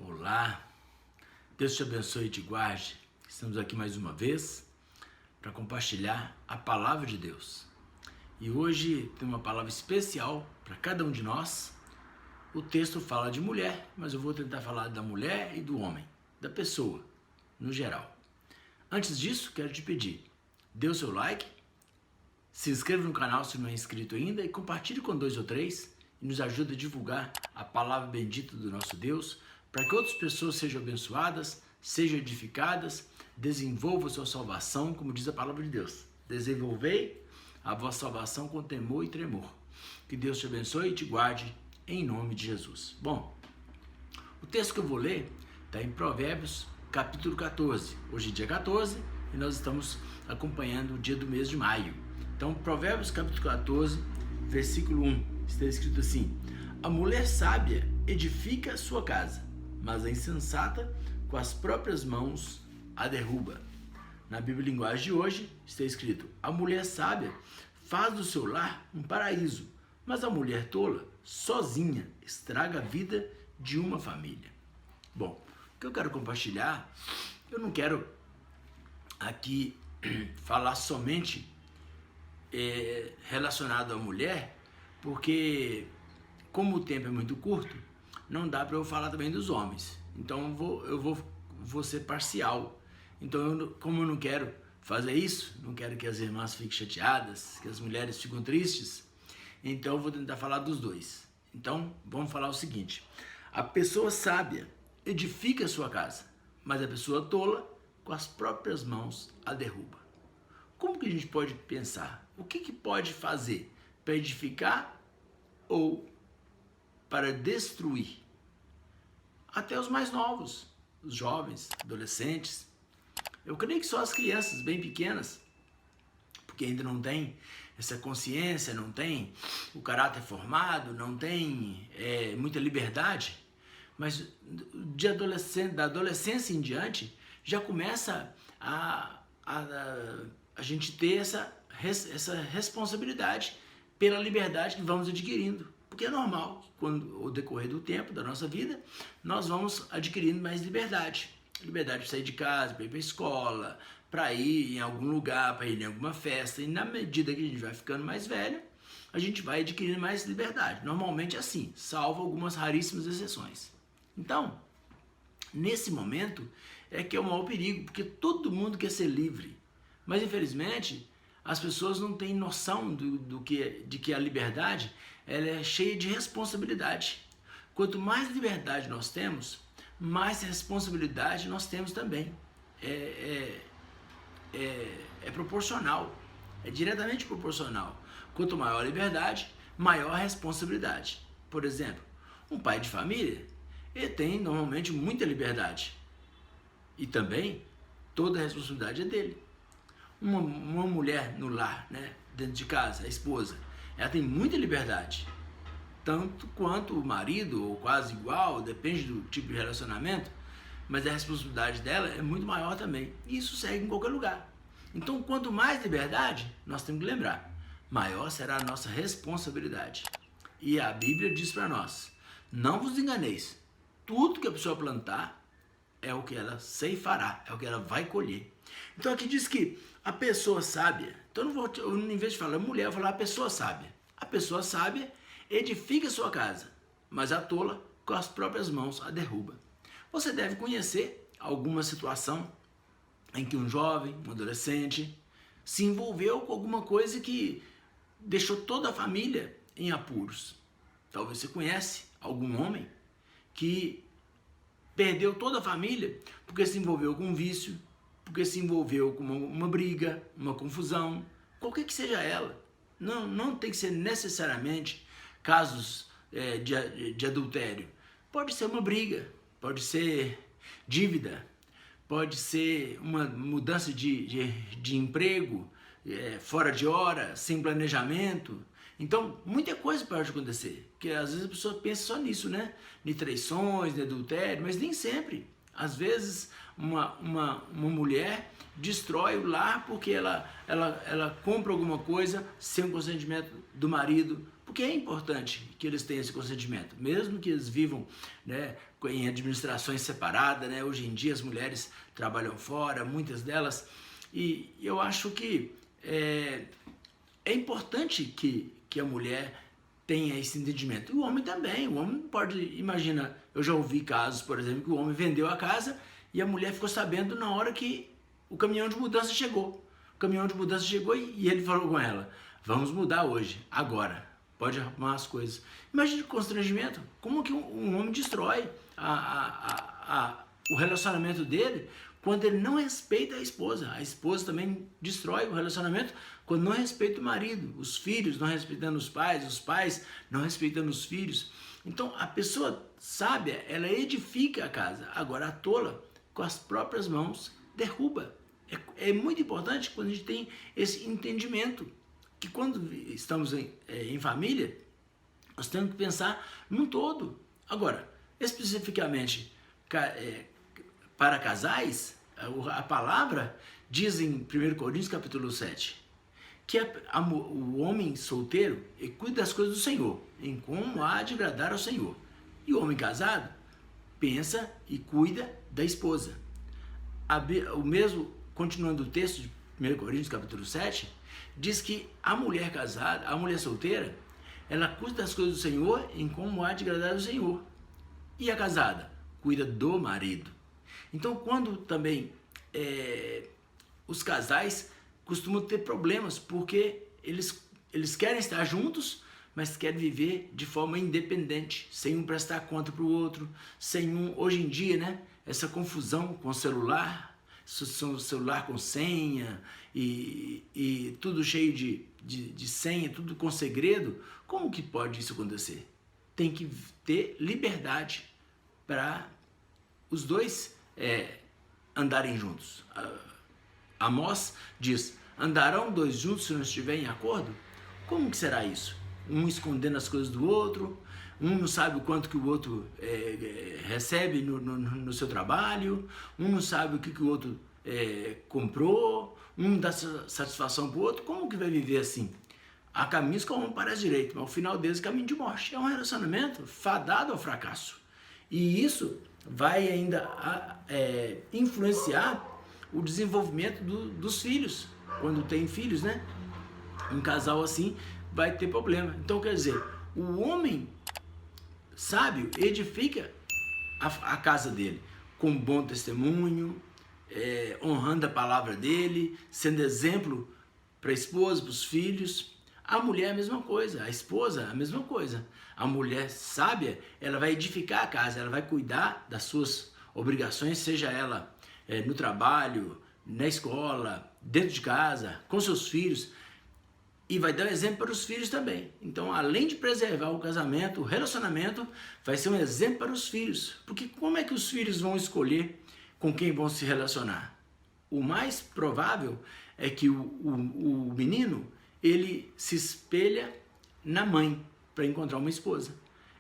Olá, Deus te abençoe e te guarde. Estamos aqui mais uma vez para compartilhar a palavra de Deus. E hoje tem uma palavra especial para cada um de nós. O texto fala de mulher, mas eu vou tentar falar da mulher e do homem, da pessoa, no geral. Antes disso, quero te pedir, dê o seu like, se inscreva no canal se não é inscrito ainda e compartilhe com 2 ou 3 e nos ajude a divulgar a palavra bendita do nosso Deus, para que outras pessoas sejam abençoadas, sejam edificadas, desenvolvam sua salvação, como diz a palavra de Deus. Desenvolvei a vossa salvação com temor e tremor. Que Deus te abençoe e te guarde, em nome de Jesus. Bom, o texto que eu vou ler está em Provérbios, capítulo 14. Hoje é dia 14 e nós estamos acompanhando o dia do mês de maio. Então, Provérbios, capítulo 14, versículo 1, está escrito assim: a mulher sábia edifica sua casa, mas a insensata com as próprias mãos a derruba. Na Bíblia Linguagem de hoje está escrito: a mulher sábia faz do seu lar um paraíso, mas a mulher tola, sozinha, estraga a vida de uma família. Bom, o que eu quero compartilhar, eu não quero aqui falar somente relacionado à mulher, porque como o tempo é muito curto, não dá para eu falar também dos homens. Então eu vou ser parcial. Então, como eu não quero fazer isso, não quero que as irmãs fiquem chateadas, que as mulheres fiquem tristes, então eu vou tentar falar dos dois. Então, vamos falar o seguinte: a pessoa sábia edifica a sua casa, mas a pessoa tola, com as próprias mãos, a derruba. Como que a gente pode pensar? O que pode fazer para edificar ou para destruir? Até os mais novos, os jovens, adolescentes. Eu creio que só as crianças bem pequenas, porque ainda não tem essa consciência, não tem o caráter formado, não tem muita liberdade, mas da adolescência em diante já começa a gente ter essa responsabilidade pela liberdade que vamos adquirindo. Porque é normal, quando o decorrer do tempo da nossa vida, nós vamos adquirindo mais liberdade. Liberdade para sair de casa, para ir para a escola, para ir em algum lugar, para ir em alguma festa. E na medida que a gente vai ficando mais velho, a gente vai adquirindo mais liberdade. Normalmente é assim, salvo algumas raríssimas exceções. Então, nesse momento é que é o maior perigo, porque todo mundo quer ser livre. Mas infelizmente, as pessoas não têm noção de que a liberdade ela é cheia de responsabilidade. Quanto mais liberdade nós temos, mais responsabilidade nós temos também. É proporcional, é diretamente proporcional. Quanto maior a liberdade, maior a responsabilidade. Por exemplo, um pai de família, ele tem normalmente muita liberdade. E também toda a responsabilidade é dele. Uma mulher no lar, né, dentro de casa, a esposa, ela tem muita liberdade, tanto quanto o marido, ou quase igual, depende do tipo de relacionamento, mas a responsabilidade dela é muito maior também. E isso segue em qualquer lugar. Então, quanto mais liberdade, nós temos que lembrar, maior será a nossa responsabilidade. E a Bíblia diz para nós: não vos enganeis, tudo que a pessoa plantar é o que ela ceifará, é o que ela vai colher. Então aqui diz que a pessoa sábia, então em vez de falar mulher, eu vou falar a pessoa sábia. A pessoa sábia edifica sua casa, mas a tola com as próprias mãos a derruba. Você deve conhecer alguma situação em que um jovem, um adolescente, se envolveu com alguma coisa que deixou toda a família em apuros. Talvez você conhece algum homem que perdeu toda a família porque se envolveu com um vício, porque se envolveu com uma briga, uma confusão, qualquer que seja ela. Não tem que ser necessariamente casos de adultério. Pode ser uma briga, pode ser dívida, pode ser uma mudança de emprego, fora de hora, sem planejamento. Então, muita coisa pode acontecer, porque às vezes a pessoa pensa só nisso, né? Em traições, em adultério, mas nem sempre. Às vezes, uma mulher destrói o lar porque ela compra alguma coisa sem o consentimento do marido, Porque é importante que eles tenham esse consentimento, mesmo que eles vivam, né, em administrações separadas, né? Hoje em dia as mulheres trabalham fora, muitas delas, e eu acho que é importante que a mulher tenha esse entendimento. E o homem também. O homem pode, imagina, eu já ouvi casos, por exemplo, que o homem vendeu a casa e a mulher ficou sabendo na hora que o caminhão de mudança chegou. O caminhão de mudança chegou e ele falou com ela: vamos mudar hoje, agora. Pode arrumar as coisas. Imagina o constrangimento. Como que um homem destrói o relacionamento dele quando ele não respeita a esposa. A esposa também destrói o relacionamento quando não respeita o marido. Os filhos não respeitando os pais não respeitando os filhos. Então, a pessoa sábia, ela edifica a casa. Agora, a tola, com as próprias mãos, derruba. É muito importante quando a gente tem esse entendimento, que quando estamos em família, nós temos que pensar num todo. Agora, especificamente para casais, a palavra diz em 1 Coríntios capítulo 7, que o homem solteiro cuida das coisas do Senhor, em como há de agradar ao Senhor. E o homem casado pensa e cuida da esposa. O mesmo, continuando o texto de 1 Coríntios capítulo 7, diz que a mulher casada, a mulher solteira, ela cuida das coisas do Senhor em como há de agradar ao Senhor. E a casada cuida do marido. Então, quando também os casais costumam ter problemas, porque eles querem estar juntos, mas querem viver de forma independente, sem um prestar conta para o outro, hoje em dia, né, essa confusão com o celular com senha e tudo cheio de senha, tudo com segredo. Como que pode isso acontecer? Tem que ter liberdade para os dois andarem juntos. Amós diz: andarão dois juntos se não estiverem em acordo? Como que será isso? Um escondendo as coisas do outro, um não sabe o quanto que o outro recebe no seu trabalho, um não sabe o que o outro comprou, um dá satisfação para o outro. Como que vai viver assim? Há caminhos que vão para a direita, mas o final deles é caminho de morte. É um relacionamento fadado ao fracasso. E isso vai ainda influenciar o desenvolvimento dos filhos. Quando tem filhos, né? Um casal assim vai ter problema. Então, quer dizer, o homem sábio edifica a casa dele com bom testemunho, honrando a palavra dele, sendo exemplo para a esposa, para os filhos. A mulher é a mesma coisa, a esposa é a mesma coisa. A mulher sábia, ela vai edificar a casa, ela vai cuidar das suas obrigações, seja ela no trabalho, na escola, dentro de casa, com seus filhos, e vai dar exemplo para os filhos também. Então, além de preservar o casamento, o relacionamento, vai ser um exemplo para os filhos. Porque como é que os filhos vão escolher com quem vão se relacionar? O mais provável é que o menino, ele se espelha na mãe para encontrar uma esposa.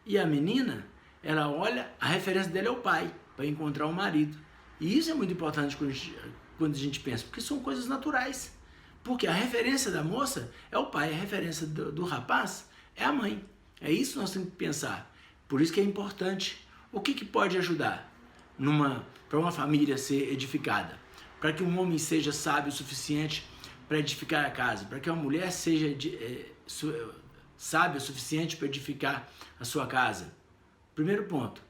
E a menina, ela olha, a referência dela é o pai, para encontrar um marido. E isso é muito importante quando a gente pensa, porque são coisas naturais. Porque a referência da moça é o pai, a referência do rapaz é a mãe. É isso que nós temos que pensar. Por isso que é importante. O que pode ajudar para uma família ser edificada? Para que um homem seja sábio o suficiente para edificar a casa, para que uma mulher seja sábia o suficiente para edificar a sua casa. Primeiro ponto,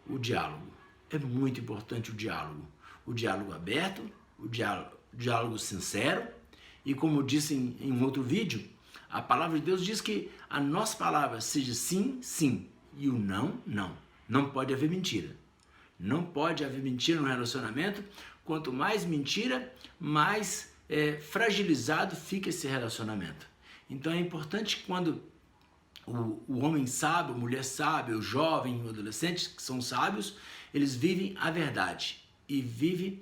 o diálogo. É muito importante o diálogo. O diálogo aberto, o diálogo sincero. E como disse em um outro vídeo, a palavra de Deus diz que a nossa palavra seja sim, sim, e o não, não. Não pode haver mentira. Não pode haver mentira no relacionamento. Quanto mais mentira, mais fragilizado fica esse relacionamento. Então é importante quando o homem sábio, a mulher sábia, o jovem, o adolescente, que são sábios, eles vivem a verdade e vivem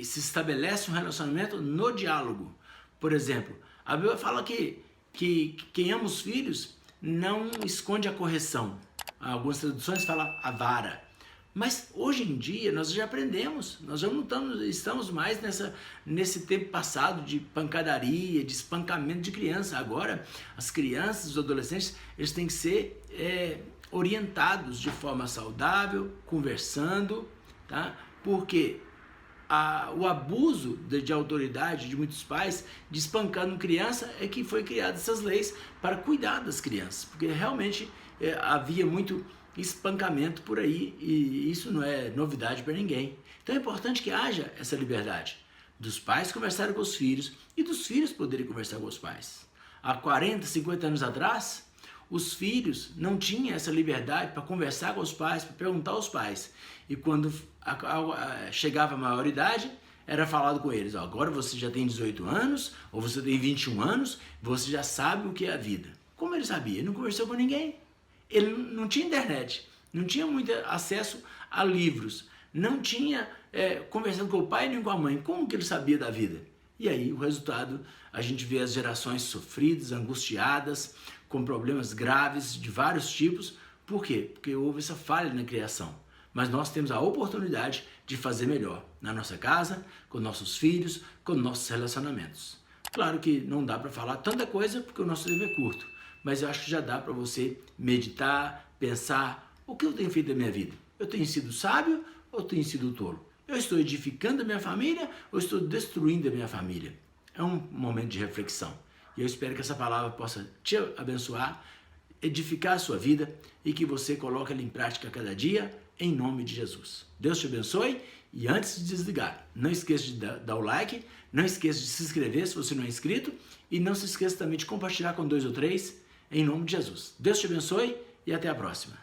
se estabelece um relacionamento no diálogo. Por exemplo, a Bíblia fala que quem ama os filhos não esconde a correção. Algumas traduções falam a vara. Mas hoje em dia nós já aprendemos, nós já não estamos mais nesse tempo passado de pancadaria, de espancamento de criança. Agora as crianças, os adolescentes, eles têm que ser orientados de forma saudável, conversando, tá? Porque o abuso de autoridade de muitos pais de espancando criança é que foi criadas essas leis para cuidar das crianças, porque realmente havia muito espancamento por aí e isso não é novidade para ninguém. Então é importante que haja essa liberdade dos pais conversarem com os filhos e dos filhos poderem conversar com os pais. Há 40, 50 anos atrás, os filhos não tinham essa liberdade para conversar com os pais, para perguntar aos pais. E quando chegava a maioridade, era falado com eles, ó, agora você já tem 18 anos, ou você tem 21 anos, você já sabe o que é a vida. Como ele sabia? Ele não conversou com ninguém. Ele não tinha internet, não tinha muito acesso a livros, não tinha conversado com o pai nem com a mãe. Como que ele sabia da vida? E aí o resultado, a gente vê as gerações sofridas, angustiadas, com problemas graves de vários tipos. Por quê? Porque houve essa falha na criação. Mas nós temos a oportunidade de fazer melhor na nossa casa, com nossos filhos, com nossos relacionamentos. Claro que não dá para falar tanta coisa porque o nosso tempo é curto, mas eu acho que já dá para você meditar, pensar, o que eu tenho feito da minha vida? Eu tenho sido sábio ou tenho sido tolo? Eu estou edificando a minha família ou estou destruindo a minha família? É um momento de reflexão. E eu espero que essa palavra possa te abençoar, edificar a sua vida e que você coloque ela em prática a cada dia, em nome de Jesus. Deus te abençoe e antes de desligar, não esqueça de dar o like, não esqueça de se inscrever se você não é inscrito e não se esqueça também de compartilhar com 2 ou 3, em nome de Jesus. Deus te abençoe e até a próxima.